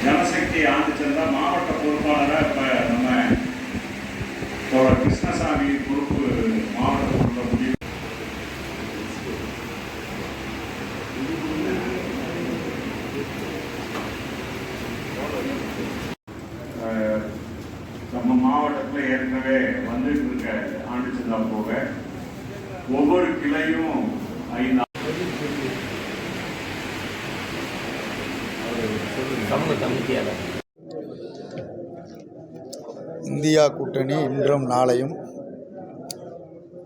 ஜனசக்தி ஆண்டு சென்ற மாவட்ட பொறுப்பாளராக இப்போ நம்ம தோழர் கிருஷ்ணசாமி பொறுப்பு மாவட்டத்தில் முடிவு. நம்ம மாவட்டத்தில் ஏற்கனவே வந்துட்டு இருக்க ஆண்டு சந்தா போக ஒவ்வொரு கிளையும் 5 இந்தியா கூட்டணி இன்றும் நாளையும்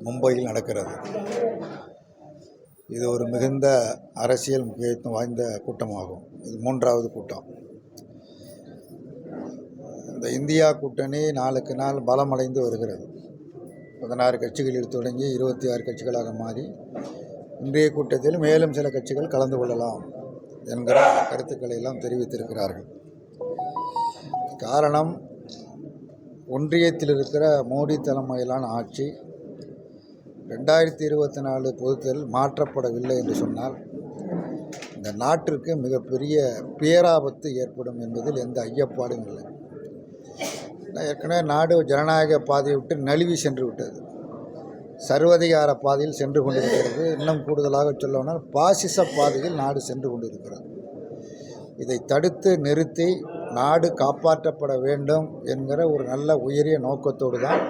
மும்பையில் நடக்கிறது. இது ஒரு மிகுந்த அரசியல் முக்கியத்துவம் வாய்ந்த கூட்டமாகும். இது 3வது கூட்டம். இந்த இந்தியா கூட்டணி நாளுக்கு நாள் பலமடைந்து வருகிறது. 16 கட்சிகளில் தொடங்கி 26 கட்சிகளாக மாறி இன்றைய கூட்டத்தில் மேலும் சில கட்சிகள் கலந்து கொள்ளலாம் என்கிற கருத்துக்களை எல்லாம் தெரிவித்திருக்கிறார்கள். காரணம், ஒன்றியத்தில் இருக்கிற மோடி தலைமையிலான ஆட்சி 2024 பொதுத்தேர்தல் மாற்றப்படவில்லை என்று சொன்னால் இந்த நாட்டிற்கு மிகப்பெரிய பேராபத்து ஏற்படும் என்பதில் எந்த ஐயப்பாடும் இல்லை. ஏற்கனவே நாடு ஜனநாயக பாதையை விட்டு நழுவி சென்று விட்டது. சர்வதிகார பாதையில் சென்று கொண்டிருக்கிறது. இன்னும் கூடுதலாக சொல்லணும்னால் பாசிச பாதையில் நாடு சென்று கொண்டிருக்கிறது. இதை தடுத்து நிறுத்தி நாடு காப்பாற்றப்பட வேண்டும் என்கிற ஒரு நல்ல உயரிய நோக்கத்தோடு தான்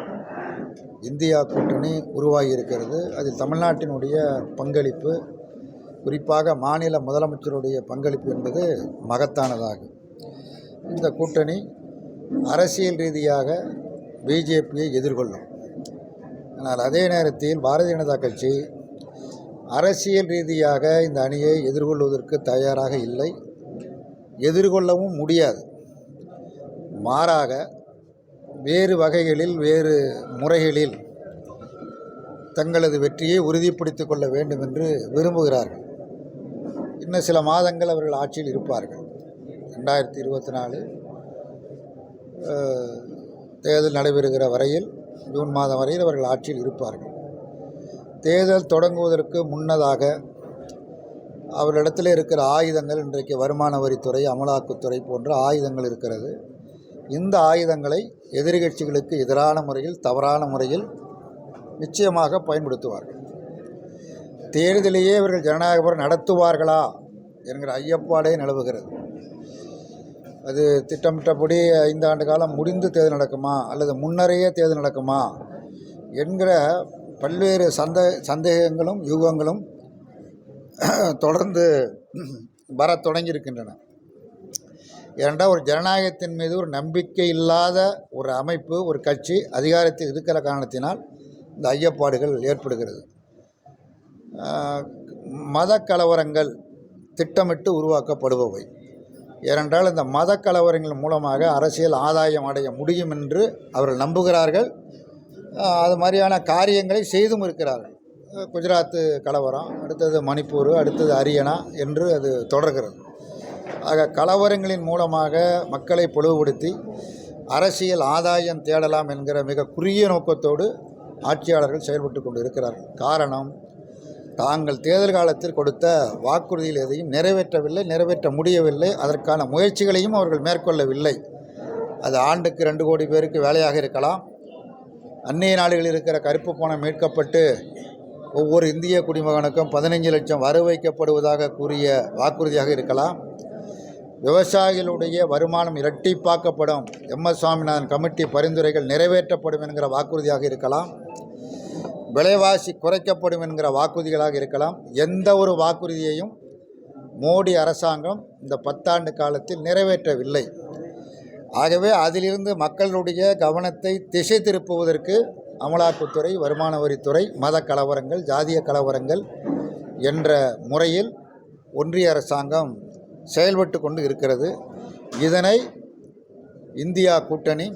இந்தியா கூட்டணி உருவாகி இருக்கிறது. அதில் தமிழ்நாட்டினுடைய பங்களிப்பு, குறிப்பாக மாநில முதலமைச்சருடைய பங்களிப்பு என்பது மகத்தானதாகும். இந்த கூட்டணி அரசியல் ரீதியாக பிஜேபியை எதிர்கொள்ளும். ஆனால் அதே நேரத்தில் பாரதிய ஜனதா கட்சி அரசியல் ரீதியாக இந்த அணியை எதிர்கொள்வதற்கு தயாராக இல்லை, எதிர்கொள்ளவும் முடியாது. மாறாக வேறு வகைகளில், வேறு முறைகளில் தங்களது வெற்றியை உறுதிப்படுத்திக் கொள்ள வேண்டும் என்று விரும்புகிறார்கள். இன்னும் சில மாதங்கள் அவர்கள் ஆட்சியில் இருப்பார்கள். 2024 தேர்தல் நடைபெறுகிற வரையில், ஜூன் மாதம் வரையில் அவர்கள் ஆட்சியில் இருப்பார்கள். தேர்தல் தொடங்குவதற்கு முன்னதாக அவர்களிடத்தில் இருக்கிற ஆயுதங்கள், இன்றைக்கு வருமான வரித்துறை, அமலாக்கத்துறை போன்ற ஆயுதங்கள் இருக்கிறது. இந்த ஆயுதங்களை எதிர்கட்சிகளுக்கு எதிரான முறையில், தவறான முறையில் நிச்சயமாக பயன்படுத்துவார்கள். தேர்தலையே இவர்கள் ஜனநாயக முறை நடத்துவார்களா என்கிற ஐயப்பாடே நிலவுகிறது. அது திட்டமிட்டபடி 5 ஆண்டு காலம் முடிந்து தேர்தல் நடக்குமா அல்லது முன்னரையே தேர்தல் நடக்குமா என்கிற பல்வேறு சந்தேகங்களும் யூகங்களும் தொடர்ந்து வர தொடங்கியிருக்கின்றன. ஏனென்றால் ஒரு ஜனநாயகத்தின் மீது ஒரு நம்பிக்கை இல்லாத ஒரு அமைப்பு, ஒரு கட்சி அதிகாரத்தில் இருக்கிற காரணத்தினால் இந்த ஐயப்பாடுகள் ஏற்படுகிறது. மத கலவரங்கள் திட்டமிட்டு உருவாக்கப்படுபவை. ஏனென்றால் இந்த மத கலவரங்கள் மூலமாக அரசியல் ஆதாயம் அடைய முடியும் என்று அவர்கள் நம்புகிறார்கள். அது மாதிரியான காரியங்களை செய்தும் இருக்கிறார்கள். குஜராத்து கலவரம், அடுத்தது மணிப்பூர், அடுத்தது ஹரியானா என்று அது தொடர்கிறது. ஆக கலவரங்களின் மூலமாக மக்களை பிளவுபடுத்தி அரசியல் ஆதாயம் தேடலாம் என்கிற மிக குறுகிய நோக்கத்தோடு ஆட்சியாளர்கள் செயல்பட்டு கொண்டு இருக்கிறார்கள். காரணம், தாங்கள் தேர்தல் காலத்தில் கொடுத்த வாக்குறுதியில் எதையும் நிறைவேற்றவில்லை, நிறைவேற்ற முடியவில்லை. அதற்கான முயற்சிகளையும் அவர்கள் மேற்கொள்ளவில்லை. அது ஆண்டுக்கு 2 கோடி பேருக்கு வேலையாக இருக்கலாம், அந்நிய நாடுகளில் இருக்கிற கருப்பு பணம் மீட்கப்பட்டு ஒவ்வொரு இந்திய குடிமகனுக்கும் 15 லட்சம் வர வைக்கப்படுவதாக கூறிய வாக்குறுதியாக இருக்கலாம், விவசாயிகளுடைய வருமானம் இரட்டிப்பாக்கப்படும், MS சுவாமிநாதன் கமிட்டி பரிந்துரைகள் நிறைவேற்றப்படும் என்கிற வாக்குறுதியாக இருக்கலாம், விலைவாசி குறைக்கப்படும் என்கிற வாக்குறுதிகளாக இருக்கலாம். எந்த ஒரு வாக்குறுதியையும் மோடி அரசாங்கம் இந்த 10 ஆண்டு காலத்தில் நிறைவேற்றவில்லை. ஆகவே அதிலிருந்து மக்களுடைய கவனத்தை திசை திருப்புவதற்கு அமலாக்கத்துறை, வருமான வரித்துறை, மத கலவரங்கள், ஜாதிய கலவரங்கள் என்ற முறையில் ஒன்றிய அரசாங்கம் செயல்பட்டு கொண்டு இருக்கிறது. இதனை இந்தியா கூட்டணி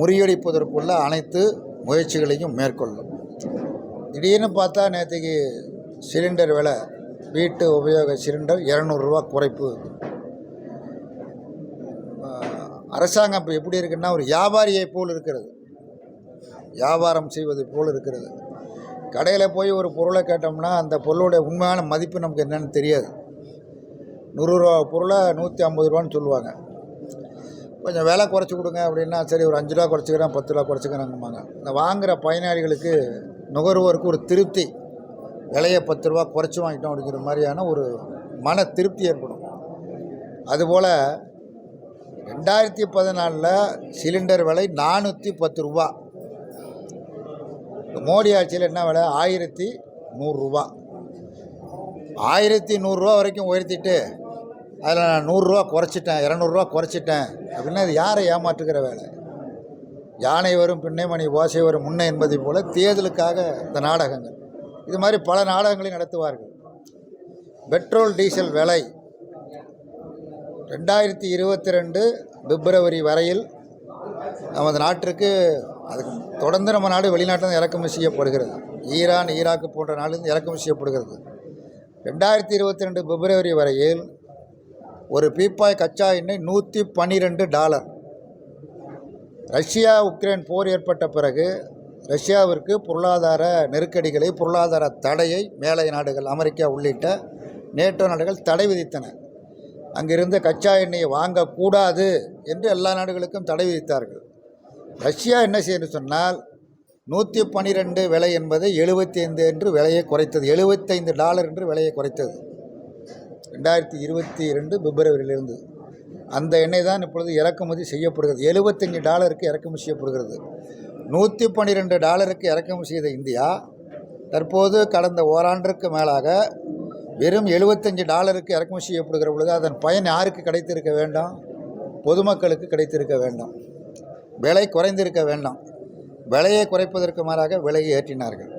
முறியடிப்பதற்குள்ள அனைத்து முயற்சிகளையும் மேற்கொள்ளும். திடீர்னு பார்த்தா நேற்றுக்கு சிலிண்டர் விலை, வீட்டு உபயோக சிலிண்டர் 200 ரூபா குறைப்பு. அரசாங்கம் இப்போ எப்படி இருக்குன்னா ஒரு வியாபாரியை போல் இருக்கிறது, வியாபாரம் செய்வது போல் இருக்கிறது. கடையில் போய் ஒரு பொருளை கேட்டோம்னா அந்த பொருளுடைய உண்மையான மதிப்பு நமக்கு என்னென்னு தெரியாது. 100 ரூபா பொருளை 150 ரூபான்னு சொல்லுவாங்க. கொஞ்சம் விலை குறைச்சி கொடுங்க அப்படின்னா, சரி ஒரு 5 ரூபா குறைச்சிக்கிறேன், 10 ரூபா குறைச்சிக்கிறேங்கம்பாங்க. இந்த வாங்குகிற பயனாளிகளுக்கு, நுகர்வோருக்கு ஒரு திருப்தி, விலையை 10 ரூபா குறைச்சி வாங்கிட்டோம் அப்படிங்கிற மாதிரியான ஒரு மன திருப்தி ஏற்படும். அதுபோல் 2014 சிலிண்டர் விலை 410 ரூபா. மோடி ஆட்சியில் என்ன விலை? 1100 ரூபா. 1100 ரூபா வரைக்கும் உயர்த்திட்டு அதில் நான் 100 ரூபா குறைச்சிட்டேன், 200 ரூபா குறைச்சிட்டேன் அப்படின்னா இது யாரை ஏமாற்றுகிற வேலை? யானை வரும் பின்னே மணி ஓசை வரும் முன்னே என்பதை போல் தேர்தலுக்காக இந்த நாடகங்கள், இது மாதிரி பல நாடகங்களையும் நடத்துவார்கள். பெட்ரோல் டீசல் விலை 2022 பிப்ரவரி வரையில் நமது நாட்டிற்கு, அதுக்கு தொடர்ந்து நம்ம நாடு வெளிநாட்டில் இறக்குமதி செய்யப்படுகிறது. ஈரான், ஈராக்கு போன்ற நாட்டிலிருந்து இறக்குமதி செய்யப்படுகிறது. 2022 பிப்ரவரி வரையில் ஒரு பீப்பாய் கச்சா எண்ணெய் $112. ரஷ்யா உக்ரைன் போர் ஏற்பட்ட பிறகு ரஷ்யாவிற்கு பொருளாதார நெருக்கடிகளை, பொருளாதார தடையை மேலை நாடுகள், அமெரிக்கா உள்ளிட்ட நேட்டோ நாடுகள் தடை விதித்தன. அங்கிருந்து கச்சா எண்ணெயை வாங்கக்கூடாது என்று எல்லா நாடுகளுக்கும் தடை விதித்தார்கள். ரஷ்யா என்ன செய்யணும்னு சொன்னால், 112 விலை என்பதை 75 என்று விலையை குறைத்தது, $75 என்று விலையை குறைத்தது 2022 பிப்ரவரியிலிருந்து. அந்த எண்ணெய் தான் இப்பொழுது இறக்குமதி செய்யப்படுகிறது. $75 இறக்குமதி செய்யப்படுகிறது. $112 இறக்குமதி செய்த இந்தியா தற்போது கடந்த ஓராண்டிற்கு மேலாக வெறும் $75 இறக்குமதி செய்யப்படுகிற பொழுது அதன் பயன் யாருக்கு கிடைத்திருக்க வேண்டும்? பொதுமக்களுக்கு கிடைத்திருக்க வேண்டும். விலை குறைந்திருக்க வேண்டும். விலையை குறைப்பதற்கு மாறாக விலையை ஏற்றினார்கள்.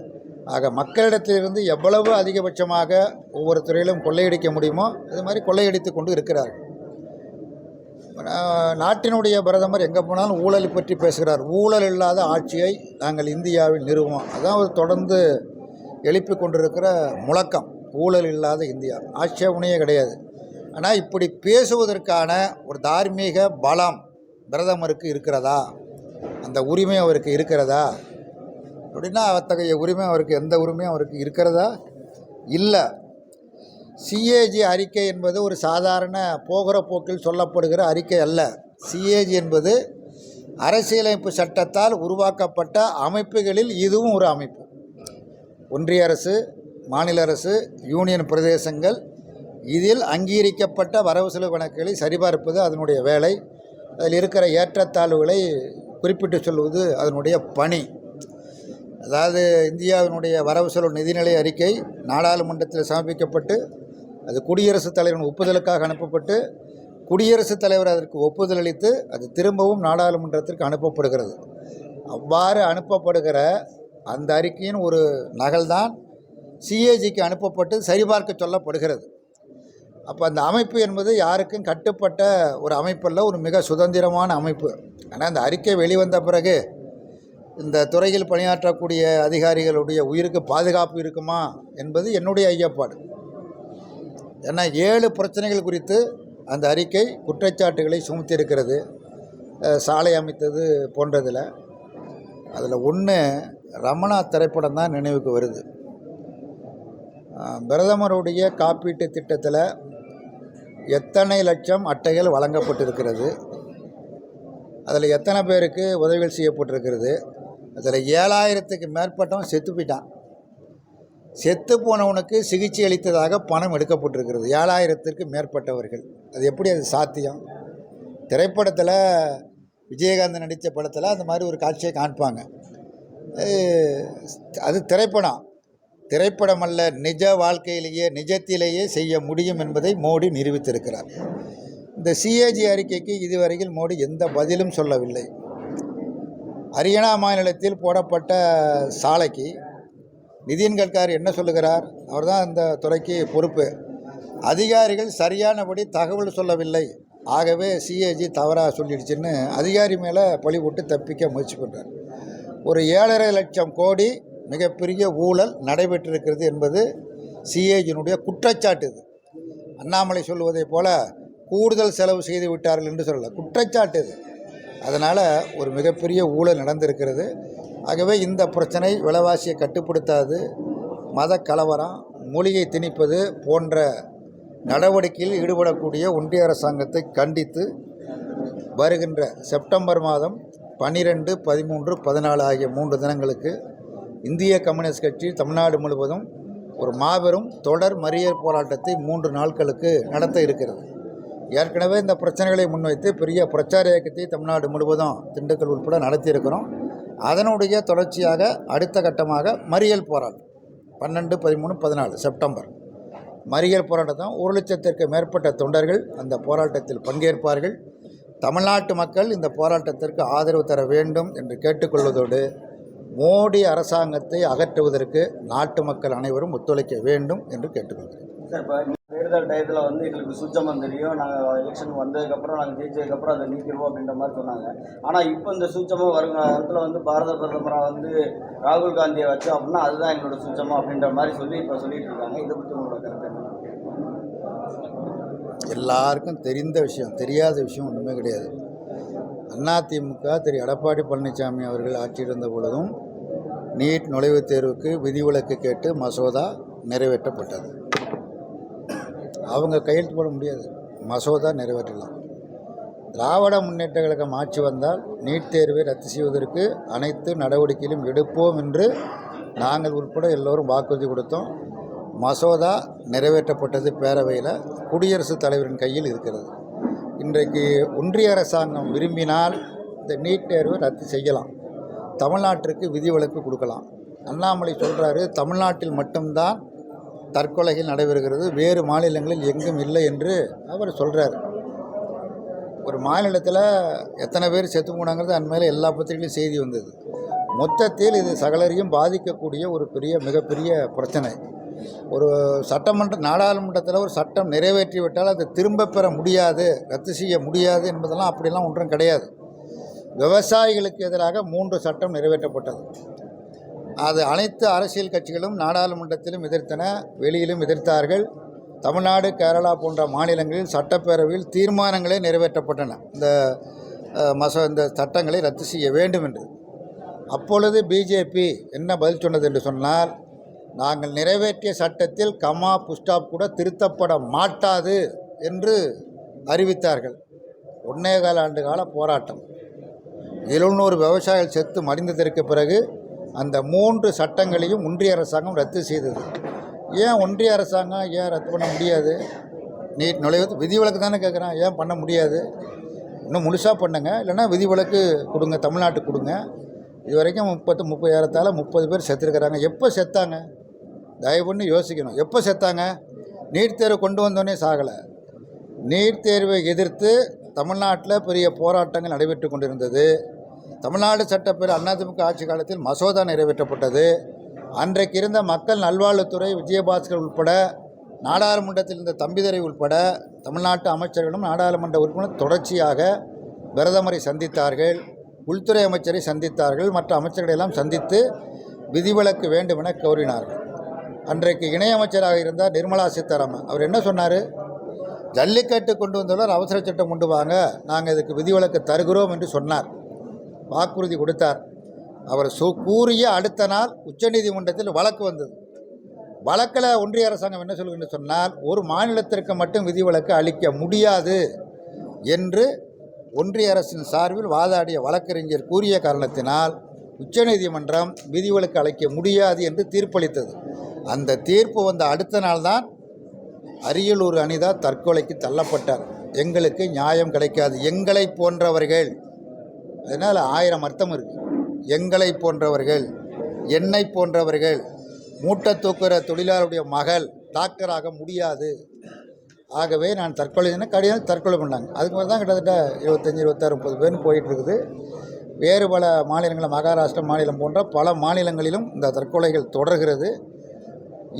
ஆக மக்களிடத்திலிருந்து எவ்வளவு அதிகபட்சமாக ஒவ்வொரு துறையிலும் கொள்ளையடிக்க முடியுமோ அது மாதிரி கொள்ளையடித்து கொண்டு இருக்கிறார்கள். நாட்டினுடைய பிரதமர் எங்கே போனாலும் ஊழலை பற்றி பேசுகிறார். ஊழல் இல்லாத ஆட்சியை நாங்கள் இந்தியாவில் நிறுவோம். அதான் அவர் தொடர்ந்து எழுப்பி கொண்டிருக்கிற முழக்கம், ஊழல் இல்லாத இந்தியா. ஆட்சேபனையே கிடையாது. ஆனால் இப்படி பேசுவதற்கான ஒரு தார்மீக பலம் பிரதமருக்கு இருக்கிறதா? அந்த உரிமை அவருக்கு இருக்கிறதா அப்படின்னா, அத்தகைய உரிமை அவருக்கு, எந்த உரிமையும் அவருக்கு இருக்கிறதா? இல்லை. சிஏஜி அறிக்கை என்பது ஒரு சாதாரண போகிற போக்கில் சொல்லப்படுகிற அறிக்கை அல்ல. சிஏஜி என்பது அரசியலமைப்பு சட்டத்தால் உருவாக்கப்பட்ட அமைப்புகளில் இதுவும் ஒரு அமைப்பு. ஒன்றிய அரசு, மாநில அரசு, யூனியன் பிரதேசங்கள், இதில் அங்கீகரிக்கப்பட்ட வரவு செலவு கணக்குகளை சரிபார்ப்பது அதனுடைய வேலை. அதில் இருக்கிற ஏற்றத்தாழ்வுகளை குறிப்பிட்டு சொல்வது அதனுடைய பணி. அதாவது இந்தியாவினுடைய வரவு செலவு நிதிநிலை அறிக்கை நாடாளுமன்றத்தில் சமர்ப்பிக்கப்பட்டு அது குடியரசுத் தலைவரின் ஒப்புதலுக்காக அனுப்பப்பட்டு குடியரசுத் தலைவர் அதற்கு ஒப்புதல் அளித்து அது திரும்பவும் நாடாளுமன்றத்திற்கு அனுப்பப்படுகிறது. அவ்வாறு அனுப்பப்படுகிற அந்த அறிக்கையின் ஒரு நகல்தான் சிஏஜிக்கு அனுப்பப்பட்டு சரிபார்க்க சொல்லப்படுகிறது. அப்போ அந்த அமைப்பு என்பது யாருக்கும் கட்டுப்பட்ட ஒரு அமைப்பல்ல, ஒரு மிக சுதந்திரமான அமைப்பு. ஆனால் அந்த அறிக்கை வெளிவந்த பிறகு இந்த துறையில் பணியாற்றக்கூடிய அதிகாரிகளுடைய உயிருக்கு பாதுகாப்பு இருக்குமா என்பது என்னுடைய ஐயப்பாடு. ஏன்னா 7 பிரச்சனைகள் குறித்து அந்த அறிக்கை குற்றச்சாட்டுகளை சுமத்தியிருக்கிறது. சாலை அமைத்தது போன்றதில் அதில் ஒன்று ரமணா திரைப்படம் தான் நினைவுக்கு வருது. பிரதமருடைய காப்பீட்டு திட்டத்தில் எத்தனை லட்சம் அட்டைகள் வழங்கப்பட்டிருக்கிறது, அதில் எத்தனை பேருக்கு உதவிகள் செய்யப்பட்டிருக்கிறது, அதில் 7000க்கு மேற்பட்டவன் செத்து போயிட்டான். செத்து போனவனுக்கு சிகிச்சை அளித்ததாக பணம் எடுக்கப்பட்டிருக்கிறது. 7000க்கு மேற்பட்டவர்கள். அது எப்படி அது சாத்தியம்? திரைப்படத்தில் விஜயகாந்த் நடித்த படத்தில் அந்த மாதிரி ஒரு காட்சியை காண்பாங்க. அது திரைப்படம் அல்ல, நிஜ வாழ்க்கையிலேயே, நிஜத்திலேயே செய்ய முடியும் என்பதை மோடி நிரூபித்திருக்கிறார். இந்த சிஏஜி அறிக்கைக்கு இதுவரையில் மோடி எந்த பதிலும் சொல்லவில்லை. ஹரியானா மாநிலத்தில் போடப்பட்ட சாலைக்கு நிதின் கட்காரி என்ன சொல்லுகிறார்? அவர் தான் இந்த துறைக்கு பொறுப்பு. அதிகாரிகள் சரியானபடி தகவல் சொல்லவில்லை, ஆகவே சிஏஜி தவறாக சொல்லிடுச்சுன்னு அதிகாரி மேலே பழி போட்டு தப்பிக்க முயற்சி பண்ணுறார். ஒரு 7.5 லட்சம் கோடி மிகப்பெரிய ஊழல் நடைபெற்றிருக்கிறது என்பது சிஏஜியினுடைய குற்றச்சாட்டு. இது அண்ணாமலை சொல்லுவதை போல கூடுதல் செலவு செய்து விட்டார்கள் என்று சொல்லலை, குற்றச்சாட்டு இது. அதனால் ஒரு மிகப்பெரிய ஊழல் நடந்திருக்கிறது. ஆகவே இந்த பிரச்சனை விலைவாசியை கட்டுப்படுத்தாது, மத கலவரம், மொழியை திணிப்பது போன்ற நடவடிக்கையில் ஈடுபடக்கூடிய ஒன்றிய அரசாங்கத்தை கண்டித்து வருகின்ற செப்டம்பர் மாதம் 12, 13, 14 ஆகிய 3 தினங்களுக்கு இந்திய கம்யூனிஸ்ட் கட்சி தமிழ்நாடு முழுவதும் ஒரு மாபெரும் தொடர் மறியல் போராட்டத்தை 3 நாட்களுக்கு நடத்த இருக்கிறது. ஏற்கனவே இந்த பிரச்சனைகளை முன்வைத்து பெரிய பிரச்சார இயக்கத்தை தமிழ்நாடு முழுவதும் திண்டுக்கல் உட்பட நடத்தியிருக்கிறோம். அதனுடைய தொடர்ச்சியாக அடுத்த கட்டமாக மறியல் போராட்டம் 12, 13, 14 செப்டம்பர் மறியல் போராட்டம் 1 லட்சத்திற்கு மேற்பட்ட தொண்டர்கள் அந்த போராட்டத்தில் பங்கேற்பார்கள். தமிழ்நாட்டு மக்கள் இந்த போராட்டத்திற்கு ஆதரவு தர வேண்டும் என்று கேட்டுக்கொள்வதோடு மோடி அரசாங்கத்தை அகற்றுவதற்கு நாட்டு மக்கள் அனைவரும் ஒத்துழைக்க வேண்டும் என்று கேட்டுக்கொள்கிறேன். சார், இப்போ தேர்தல் டயத்தில் வந்து எங்களுக்கு சுத்தமாக தெரியும், நாங்கள் எலெக்ஷன் வந்ததுக்கப்புறம் நாங்கள் ஜெயிச்சதுக்கப்புறம் அதை நீக்கிடுவோம் அப்படின்ற மாதிரி சொன்னாங்க. ஆனால் இப்போ இந்த சூச்சமாக வருங்காலத்தில் வந்து பாரத பிரதமராக வந்து ராகுல் காந்தியை வச்சு அப்படின்னா அதுதான் எங்களோட சூச்சமாக அப்படின்ற மாதிரி சொல்லி இப்போ சொல்லிட்டு இருக்காங்க. இதை பற்றி உங்களோட கருத்து என்ன? எல்லாருக்கும் தெரிந்த விஷயம், தெரியாத விஷயம் ஒன்றுமே கிடையாது. அதிமுக திரு எடப்பாடி பழனிசாமி அவர்கள் ஆட்சியில் இருந்த பொழுதும் நீட் நுழைவுத் தேர்வுக்கு விதிவிலக்கு கேட்டு மசோதா நிறைவேற்றப்பட்டது. அவங்க கையெழுத்து போட முடியாது, மசோதா நிறைவேற்றலாம். திராவிட முன்னேற்ற கழகம் ஆட்சி வந்தால் நீட் தேர்வை ரத்து செய்வதற்கு அனைத்து நடவடிக்கைகளும் எடுப்போம் என்று நாங்கள் உட்பட எல்லோரும் வாக்குறுதி கொடுத்தோம். மசோதா நிறைவேற்றப்பட்டது, பேரவையில் குடியரசுத் தலைவரின் கையில் இருக்கிறது. இன்றைக்கு ஒன்றிய அரசாங்கம் விரும்பினால் இந்த நீட் தேர்வை ரத்து செய்யலாம், தமிழ்நாட்டிற்கு விதிவிலக்கு கொடுக்கலாம். அண்ணாமலை சொல்கிறாரு தமிழ்நாட்டில் மட்டும்தான் தற்கொலைகள் நடைபெறுகிறது, வேறு மாநிலங்களில் எங்கும் இல்லை என்று அவர் சொல்கிறார். ஒரு மாநிலத்தில் எத்தனை பேர் செத்து போனாங்கிறது அண்மையில் எல்லா பத்திரிகையிலும் செய்தி வந்தது. மொத்தத்தில் இது சகலரையும் பாதிக்கக்கூடிய ஒரு மிகப்பெரிய பிரச்சனை. ஒரு நாடாளுமன்றத்தில் ஒரு சட்டம் நிறைவேற்றிவிட்டால் அதை திரும்ப பெற முடியாது, ரத்து செய்ய முடியாது என்பதெல்லாம் அப்படிலாம் ஒன்றும் கிடையாது. விவசாயிகளுக்கு எதிராக 3 சட்டம் நிறைவேற்றப்பட்டது. அது அனைத்து அரசியல் கட்சிகளும் நாடாளுமன்றத்திலும் எதிர்த்தன, வெளியிலும் எதிர்த்தார்கள். தமிழ்நாடு, கேரளா போன்ற மாநிலங்களில் சட்டப்பேரவையில் தீர்மானங்களே நிறைவேற்றப்பட்டன இந்த சட்டங்களை ரத்து செய்ய வேண்டும் என்று. அப்பொழுது பிஜேபி என்ன பதில் சொன்னது என்று சொன்னால், நாங்கள் நிறைவேற்றிய சட்டத்தில் கமா புஸ்டாப் கூட திருத்தப்பட மாட்டாது என்று அறிவித்தார்கள். 1.25 ஆண்டு கால போராட்டம், 700 விவசாயிகள் செத்து மடிந்ததற்கு பிறகு அந்த 3 சட்டங்களையும் ஒன்றிய அரசாங்கம் ரத்து செய்தது. ஏன் ஒன்றிய அரசாங்கம் ரத்து பண்ண முடியாது? நீட் நுழைவு விதிவிலக்கு தானே கேட்குறான், ஏன் பண்ண முடியாது? இன்னும் முழுசாக பண்ணுங்க, இல்லைன்னா விதிவிலக்கு கொடுங்க, தமிழ்நாட்டுக்கு கொடுங்க. இது வரைக்கும் 30 பேர் செத்துருக்கிறாங்க. எப்போ செத்தாங்க? தயவு பண்ணி யோசிக்கணும். எப்போ செத்தாங்க? நீட் தேர்வு கொண்டு வந்தோடனே சாகலை. நீட் தேர்வை எதிர்த்து தமிழ்நாட்டில் பெரிய போராட்டங்கள் நடைபெற்று கொண்டிருந்தது. தமிழ்நாடு சட்டப்பேரவை அதிமுக ஆட்சி காலத்தில் மசோதா நிறைவேற்றப்பட்டது. அன்றைக்கு இருந்த மக்கள் நல்வாழ்வுத்துறை விஜயபாஸ்கர் உட்பட, நாடாளுமன்றத்தில் இருந்த தம்பிதுரை உட்பட தமிழ்நாட்டு அமைச்சர்களும் நாடாளுமன்ற உறுப்பினர் தொடர்ச்சியாக பிரதமரை சந்தித்தார்கள், உள்துறை அமைச்சரை சந்தித்தார்கள், மற்ற அமைச்சர்களை எல்லாம் சந்தித்து விதிவிலக்கு வேண்டும் என கோரினார்கள். அன்றைக்கு இணையமைச்சராக இருந்தார் நிர்மலா சீதாராமன். அவர் என்ன சொன்னார்? ஜல்லிக்கட்டு கொண்டு வந்துள்ளவர் அவசர சட்டம் கொண்டு வாங்க, நாங்கள் இதுக்கு விதிவிலக்கு தருகிறோம் என்று சொன்னார், வாக்குறுதி கொடுத்தார். அவர் கூறிய அடுத்த நாள் உச்சநீதிமன்றத்தில் வழக்கு வந்தது. வழக்கில் ஒன்றிய அரசாங்கம் என்ன சொல்லுன்னு சொன்னால், ஒரு மாநிலத்திற்கு மட்டும் விதிவிலக்கு அளிக்க முடியாது என்று ஒன்றிய அரசின் சார்பில் வாதாடிய வழக்கறிஞர் கூறிய காரணத்தினால் உச்சநீதிமன்றம் விதிவிலக்கு அளிக்க முடியாது என்று தீர்ப்பளித்தது. அந்த தீர்ப்பு வந்த அடுத்த நாள்தான் அரியலூர் அனிதா தற்கொலைக்கு தள்ளப்பட்டார். எங்களுக்கு நியாயம் கிடைக்காது, எங்களை போன்றவர்கள், அதனால் 1000 அர்த்தம் இருக்குது. எங்களை போன்றவர்கள், என்னை போன்றவர்கள், மூட்டை தூக்குற தொழிலாளருடைய மகள் டாக்டராக முடியாது, ஆகவே நான் தற்கொலை கிடையாது, தற்கொலை பண்ணாங்க. அதுக்கு மேலே தான் கிட்டத்தட்ட 25, 26, 30 பேர் போயிட்டுருக்குது. வேறு பல மாநிலங்கள், மகாராஷ்டிரா மாநிலம் போன்ற பல மாநிலங்களிலும் இந்த தற்கொலைகள் தொடர்கிறது.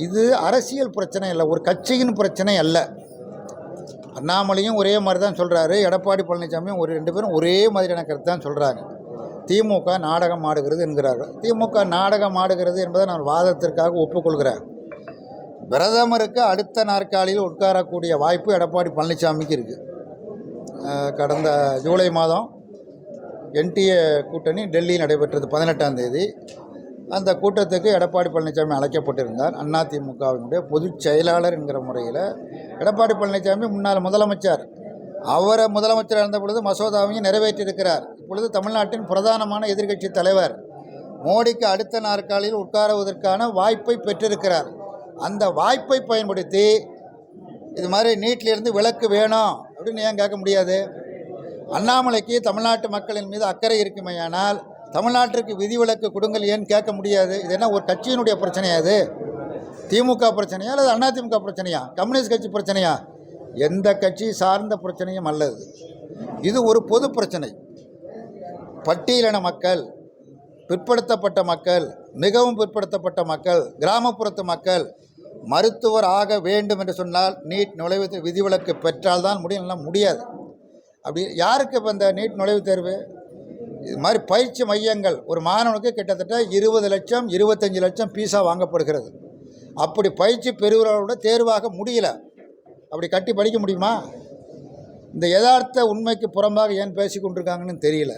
இது அரசியல் பிரச்சனை இல்லை, ஒரு கட்சியின் பிரச்சனை அல்ல. அண்ணாமலையும் ஒரே மாதிரி தான் சொல்கிறாரு, எடப்பாடி பழனிசாமியும் 2 பேரும் ஒரே மாதிரியான கருத்து தான் சொல்கிறாங்க. திமுக நாடகம் ஆடுகிறது என்கிறார்கள். திமுக நாடகம் ஆடுகிறது என்பதை நான் வாதத்திற்காக ஒப்புக்கொள்கிறேன். பிரதமருக்கு அடுத்த நாற்காலியில் உட்காரக்கூடிய வாய்ப்பு எடப்பாடி பழனிசாமிக்கு இருக்குது. கடந்த ஜூலை மாதம் என்டிஏ கூட்டணி டெல்லியில் நடைபெற்றது 18ஆம் தேதி. அந்த கூட்டத்துக்கு எடப்பாடி பழனிசாமி அழைக்கப்பட்டிருந்தார். அதிமுகவினுடைய பொதுச் செயலாளர் என்கிற முறையில் எடப்பாடி பழனிசாமி முன்னாள் முதலமைச்சர், அவரை முதலமைச்சர் இருந்த பொழுது மசோதாவையும் நிறைவேற்றியிருக்கிறார். இப்பொழுது தமிழ்நாட்டின் பிரதானமான எதிர்க்கட்சி தலைவர் மோடிக்கு அடுத்த நாற்காலியில் உட்காருவதற்கான வாய்ப்பை பெற்றிருக்கிறார். அந்த வாய்ப்பை பயன்படுத்தி இது மாதிரி நீட்டிலிருந்து விலக்கு வேணும் அப்படின்னு ஏன் கேட்க முடியாது? அண்ணாமலைக்கு தமிழ்நாட்டு மக்களின் மீது அக்கறை இருக்குமேயானால் தமிழ்நாட்டிற்கு விதிவிலக்கு கொடுங்கள் ஏன் கேட்க முடியாது? இது என்ன ஒரு கட்சியினுடைய பிரச்சனையா? அது திமுக பிரச்சனையா அல்லது அதிமுக பிரச்சனையா, கம்யூனிஸ்ட் கட்சி பிரச்சனையா? எந்த கட்சி சார்ந்த பிரச்சனையும் அல்லது. இது ஒரு பொது பிரச்சனை. பட்டியலின மக்கள், பிற்படுத்தப்பட்ட மக்கள், மிகவும் பிற்படுத்தப்பட்ட மக்கள், கிராமப்புறத்து மக்கள் மருத்துவர் ஆக வேண்டும் என்று சொன்னால் நீட் நுழைவுத் விதிவிலக்கு பெற்றால்தான் முடியும், இல்லை முடியாது. அப்படி யாருக்கு இப்போ இந்த நீட் நுழைவுத் தேர்வு? இது மாதிரி பயிற்சி மையங்கள் ஒரு மாணவனுக்கு கிட்டத்தட்ட 20 லட்சம் 25 லட்சம் பீஸா வாங்கப்படுகிறது. அப்படி பயிற்சி பெறுகிறவர்களோட தேர்வாக முடியல. அப்படி கட்டி படிக்க முடியுமா? இந்த யதார்த்த உண்மைக்கு புறம்பாக ஏன் பேசி கொண்டிருக்காங்கன்னு தெரியல.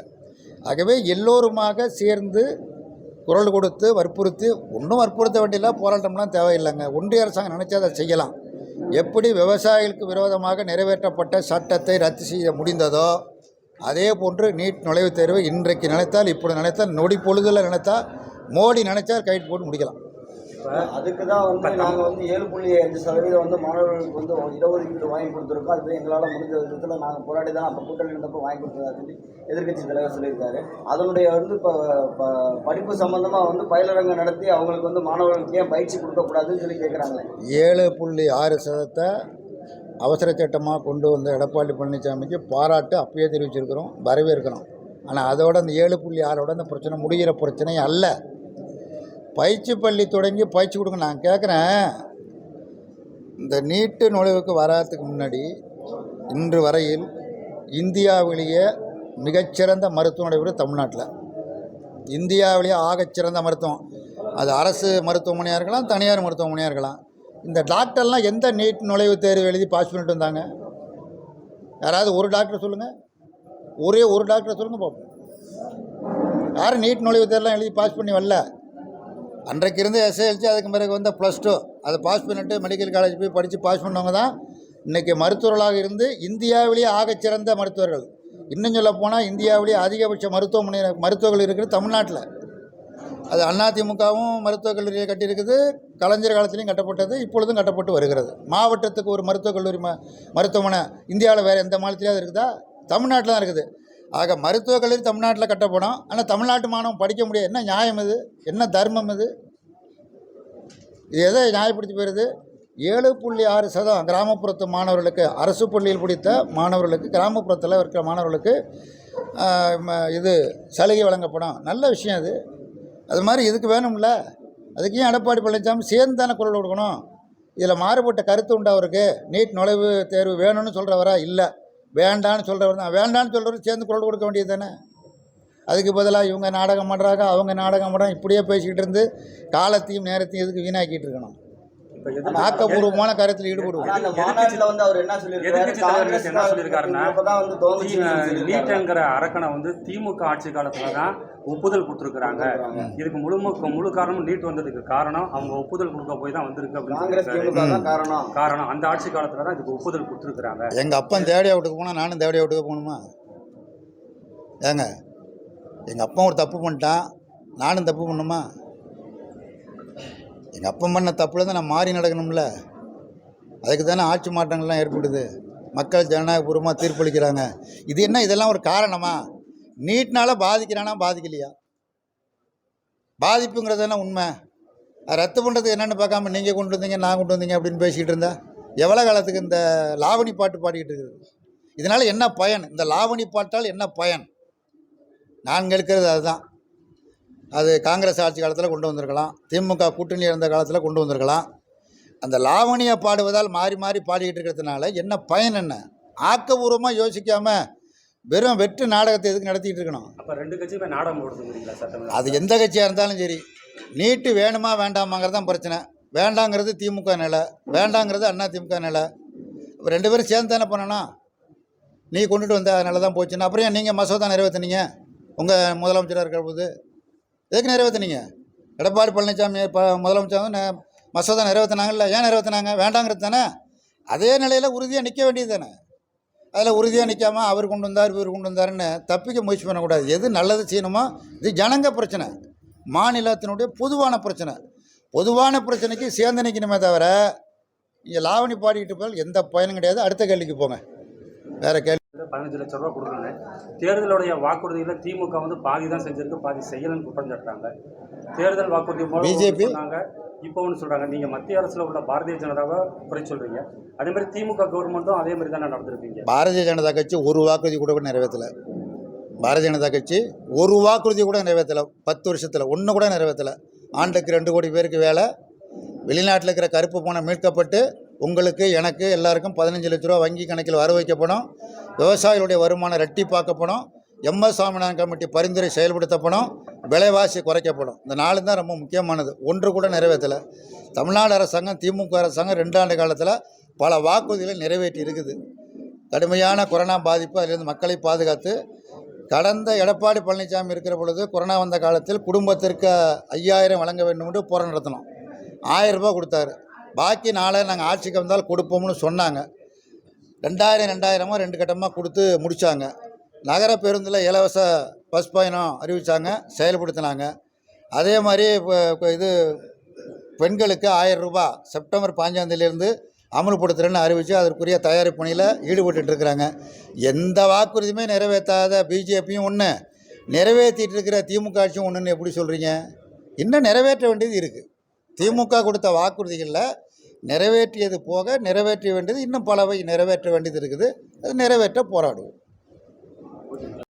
ஆகவே எல்லோருமாக சேர்ந்து குரல் கொடுத்து வற்புறுத்தி, ஒன்றும் வற்புறுத்த வேண்டியதில்லை, போராட்டம்லாம் தேவையில்லைங்க. ஒன்றிய அரசாங்கம் நினச்சா அதை செய்யலாம். எப்படி விவசாயிகளுக்கு விரோதமாக நிறைவேற்றப்பட்ட சட்டத்தை ரத்து செய்ய முடிந்ததோ அதே போன்று நீட் நுழைவுத் தேர்வு இன்றைக்கு நினைத்தால், இப்படி நினைத்தால், நொடி பொழுதில் நினைத்தால், மோடி நினைச்சால் கைட்டு போட்டு முடிக்கலாம். அதுக்கு தான் நாங்கள் 7.5% மாணவர்களுக்கு இடஒதுக்கீடு வாங்கி கொடுத்துருக்கோம். அது எங்களால் முடிஞ்ச விதத்தில் நாங்கள் போராடி தான் அப்போ கூட்டணி இருந்தப்போ வாங்கி கொடுத்ததா சொல்லி எதிர்க்கட்சி தலைவர் சொல்லியிருக்காரு. அதனுடைய இப்போ படிப்பு சம்மந்தமாக பயிலரங்கம் நடத்தி அவங்களுக்கு மாணவர்களுக்கு ஏன் பயிற்சி கொடுக்கக்கூடாதுன்னு சொல்லி கேட்குறாங்களே. 7.6% அவசர சட்டமாக கொண்டு வந்த எடப்பாடி பழனிசாமிக்கு பாராட்டு அப்பயே தெரிவிச்சிருக்கிறோம், வரவேற்கிறோம். ஆனால் அதோட அந்த 7.6 அந்த பிரச்சனை முடிகிற பிரச்சனை அல்ல. பயிற்சி பள்ளி தொடங்கி பயிற்சி கொடுங்க. நான் கேட்குறேன், இந்த நீட்டு நுழைவுக்கு வராதுக்கு முன்னாடி இன்று வரையில் இந்தியாவிலேயே மிகச்சிறந்த மருத்துவ நடைபெறும் தமிழ்நாட்டில். இந்தியாவிலேயே ஆகச்சிறந்த மருத்துவம், அது அரசு மருத்துவமனையாக இருக்கலாம், தனியார் மருத்துவமனையாக இருக்கலாம். இந்த டாக்டர்லாம் எந்த நீட் நுழைவுத் தேர்வு எழுதி பாஸ் பண்ணிட்டு வந்தாங்க? யாராவது ஒரு டாக்டர் சொல்லுங்கள், ஒரே ஒரு டாக்டர் சொல்லுங்கள் பார்ப்போம். யாரும் நீட் நுழைவுத் தேர்வுலாம் எழுதி பாஸ் பண்ணி வரல. அன்றைக்கு இருந்து எஸ்ஏஎல்சி, அதுக்கு பிறகு +2 அதை பாஸ் பண்ணிவிட்டு மெடிக்கல் காலேஜ் போய் படித்து பாஸ் பண்ணவங்க தான் இன்றைக்கி மருத்துவர்களாக இருந்து இந்தியாவிலேயே ஆகச்சிறந்த மருத்துவர்கள். இன்னும் சொல்ல போனால் இந்தியாவிலேயே அதிகபட்ச மருத்துவர்கள் இருக்கிறது தமிழ்நாட்டில். அது அதிமுகவும் மருத்துவக் கல்லூரியை கட்டியிருக்குது, கலைஞர் காலத்திலையும் கட்டப்பட்டது, இப்பொழுதும் கட்டப்பட்டு வருகிறது. மாவட்டத்துக்கு ஒரு மருத்துவக் கல்லூரி மருத்துவமனை இந்தியாவில் வேறு எந்த மாநிலத்திலேயாவது இருக்குதா? தமிழ்நாட்டில் தான் இருக்குது. ஆக மருத்துவக் கல்லூரி தமிழ்நாட்டில் கட்டப்படும், ஆனால் தமிழ்நாட்டு மாணவன் படிக்க முடியாது. என்ன நியாயம் இது? என்ன தர்மம் இது? இது எதை நியாயப்படுத்தி போயிடுது? 7.6% கிராமப்புறத்து மாணவர்களுக்கு, அரசு பள்ளியில் படித்த மாணவர்களுக்கு, கிராமப்புறத்தில் இருக்கிற மாணவர்களுக்கு இது சலுகை வழங்கப்படும். நல்ல விஷயம் அது. அது மாதிரி இதுக்கு வேணும்ல. அதுக்கு ஏன் எடப்பாடி பழனிசாமி சேர்ந்து தானே குரல் கொடுக்கணும்? இதில் மாறுபட்ட கருத்து உண்டு அவருக்கு. நீட் நுழைவு தேர்வு வேணும்னு சொல்கிறவரா? இல்லை வேண்டான்னு சொல்கிறவர் தான். வேண்டான்னு சொல்கிறவர் சேர்ந்து குரல் கொடுக்க வேண்டியது தானே. அதுக்கு பதிலாக இவங்க நாடகம் பண்ணுறாங்க, அவங்க நாடகம் பண்ணுறாங்க, இப்படியே பேசிக்கிட்டு இருந்து காலத்தையும் நேரத்தையும் எதுக்கு வீணாக்கிட்டு இருக்கணும்? ஆக்கப்பூர்வமான கருத்தில் ஈடுபடுவோம். அவர் என்ன சொல்லியிருக்காருன்னா, நீட்ங்கிற அரக்கனை திமுக ஆட்சி காலத்துல தான் ஒப்புதல் கொடுத்துருக்காங்க. இதுக்கு முழு காரணம் நீட் வந்ததுக்கு காரணம் அவங்க ஒப்புதல் கொடுக்க போய் தான் வந்திருக்கு அப்படின்னு காரணம். அந்த ஆட்சி காலத்துல தான் இதுக்கு ஒப்புதல் கொடுத்துருக்காங்க. எங்கள் அப்பன் தேவடியா வீட்டுக்கு போனால் நானும் தேவடியா வீட்டுக்கு போகணுமா? ஏங்க, எங்கள் அப்பா ஒரு தப்பு பண்ணிட்டான், நானும் தப்பு பண்ணணுமா? எங்கள் அப்பா பண்ண தப்புலேருந்து நான் மாறி நடக்கணும்ல. அதுக்கு தானே ஆட்சி மாற்றங்கள்லாம் ஏற்படுது. மக்கள் ஜனநாயகபூர்வமாக தீர்ப்பளிக்கிறாங்க. இது என்ன, இதெல்லாம் ஒரு காரணமா? நீட்னால் பாதிக்கிறானா பாதிக்கலையா? பாதிப்புங்கிறது என்ன உண்மை? ரத்து பண்ணுறதுக்கு என்னென்னு பார்க்காம நீங்கள் கொண்டு வந்தீங்க, நான் கொண்டு வந்தீங்க அப்படின்னு பேசிக்கிட்டு இருந்தா எவ்வளோ காலத்துக்கு இந்த லாவணி பாட்டு பாடிக்கிட்டு இருக்குது? இதனால் என்ன பயன்? இந்த லாவணி பாட்டால் என்ன பயன்? நான் கேட்கிறது அதுதான். அது காங்கிரஸ் ஆட்சி காலத்தில் கொண்டு வந்திருக்கலாம், திமுக கூட்டணி இருந்த காலத்தில் கொண்டு வந்திருக்கலாம். அந்த லாவணியை பாடுவதால் மாறி மாறி பாடிக்கிட்டு இருக்கிறதுனால என்ன பயன்? என்ன ஆக்கபூர்வமாக யோசிக்காமல் வெறும் வெற்று நாடகத்தை எதுக்கு நடத்திக்கிட்டு இருக்கணும்? அப்போ 2 கட்சியுமே நாடகம் போடுறீங்களா? அது எந்த கட்சியாக இருந்தாலும் சரி, நீட்டு வேணுமா வேண்டாமாங்கிறது தான் பிரச்சனை. வேண்டாங்கிறது திமுக நிலை, வேண்டாங்கிறது அதிமுக நிலை. இப்போ 2 பேரும் சேர்ந்து தானே பண்ணணும். நீ கொண்டுட்டு வந்த அதனால தான் போச்சுன்னா அப்புறம் ஏன் நீங்கள் மசோதா நிறைவேற்றினீங்க? உங்கள் முதலமைச்சராக இருக்கிற போது எதுக்கு நிறைவேற்றினீங்க? எடப்பாடி பழனிசாமி முதலமைச்சர் மசோதா நிறைவேற்றினாங்கல்ல, ஏன் நிறைவேற்றினாங்க? வேண்டாங்கிறது தானே. அதே நிலையில் உறுதியாக நிற்க வேண்டியது தானே. அதில் உறுதியாக நிற்காமல் அவர் கொண்டு வந்தார் இவர் கொண்டு வந்தாருன்னு தப்பிக்க முயற்சி பண்ணக்கூடாது. எது நல்லது செய்யணுமோ இது ஜனங்க பிரச்சனை, மாநிலத்தினுடைய பொதுவான பிரச்சனை. பொதுவான பிரச்சனைக்கு சேர்ந்து நிற்கணுமே தவிர இங்கே லாவணி பாடிக்கிட்டு போய் எந்த பயனும் கிடையாது. அடுத்த கேள்விக்கு போங்க. வேறு கேள்வி. 15 லட்சம் ரூபா கொடுக்கணும். தேர்தலுடைய வாக்குறுதியில் திமுக வந்து பாதி தான் செஞ்சிருக்கு, பாதி செய்யலன்னு குற்றம் சாட்டுறாங்க. தேர்தல் வாக்குறுதி பிஜேபி சொன்னாங்க, இப்போ ஒன்று சொல்கிறாங்க. நீங்கள் மத்திய அரசில் உள்ள பாரதிய ஜனதாவை குறை சொல்கிறீங்க. அதே மாதிரி திமுக கவர்மெண்ட்டும் அதே மாதிரி தானே நடந்திருக்கீங்க. பாரதிய ஜனதா கட்சி ஒரு வாக்குறுதி கூட நிறைவேற்றலை. பாரதிய ஜனதா கட்சி ஒரு வாக்குறுதி கூட நிறைவேற்றலை. 10 வருஷத்தில் ஒன்று கூட நிறைவேற்றலை. ஆண்டுக்கு 2 கோடி பேருக்கு வேலை, வெளிநாட்டில் இருக்கிற கருப்பு பணம் மீட்கப்பட்டு உங்களுக்கு எனக்கு எல்லாருக்கும் 15 லட்ச ரூபா வங்கி கணக்கில் வர வைக்கப்படும். விவசாயிகளுடைய வருமானம் ரெட்டிப்பாக்கப்படும். எம்எஸ் சாமிநாதன் கமிட்டி பரிந்துரை செயல்படுத்தப்படும். விலைவாசி குறைக்கப்படும். இந்த 4 தான் ரொம்ப முக்கியமானது. ஒன்று கூட நிறைவேற்றலை. தமிழ்நாடு அரசாங்கம் திமுக அரசாங்கம் 2 ஆண்டு காலத்தில் பல வாக்குறுதிகளை நிறைவேற்றி இருக்குது. கடுமையான கொரோனா பாதிப்பு அதிலிருந்து மக்களை பாதுகாத்து கடந்த எடப்பாடி பழனிசாமி இருக்கிற பொழுது கொரோனா வந்த காலத்தில் குடும்பத்திற்கு 5000 வழங்க வேண்டும் என்று போராட்டம் நடத்தினோம். 1000 ரூபா கொடுத்தாரு. பாக்கி 4000 நாங்கள் ஆட்சிக்கு வந்தால் கொடுப்போம்னு சொன்னாங்க. 2000 2 கட்டமாக கொடுத்து முடித்தாங்க. நகர பேருந்தில் இலவச பஸ் பயணம் அறிவித்தாங்க, செயல்படுத்தினாங்க. அதே மாதிரி இது பெண்களுக்கு 1000 ரூபா செப்டம்பர் 5ஆம் தேதியிலிருந்து அமல்படுத்துகிறேன்னு அறிவித்து அதற்குரிய தயாரிப்பு பணியில் ஈடுபட்டு இருக்கிறாங்க. எந்த வாக்குறுதியுமே நிறைவேற்றாத பிஜேபியும் ஒன்று, நிறைவேற்றிட்டு இருக்கிற திமுக ஆட்சியும் ஒன்றுன்னு எப்படி சொல்கிறீங்க? இன்னும் நிறைவேற்ற வேண்டியது இருக்குது. திமுக கொடுத்த வாக்குறுதிகளில் நிறைவேற்றியது போக நிறைவேற்ற வேண்டியது இன்னும் பலவை நிறைவேற்ற வேண்டியது இருக்குது. அது நிறைவேற்ற போராடுவோம்.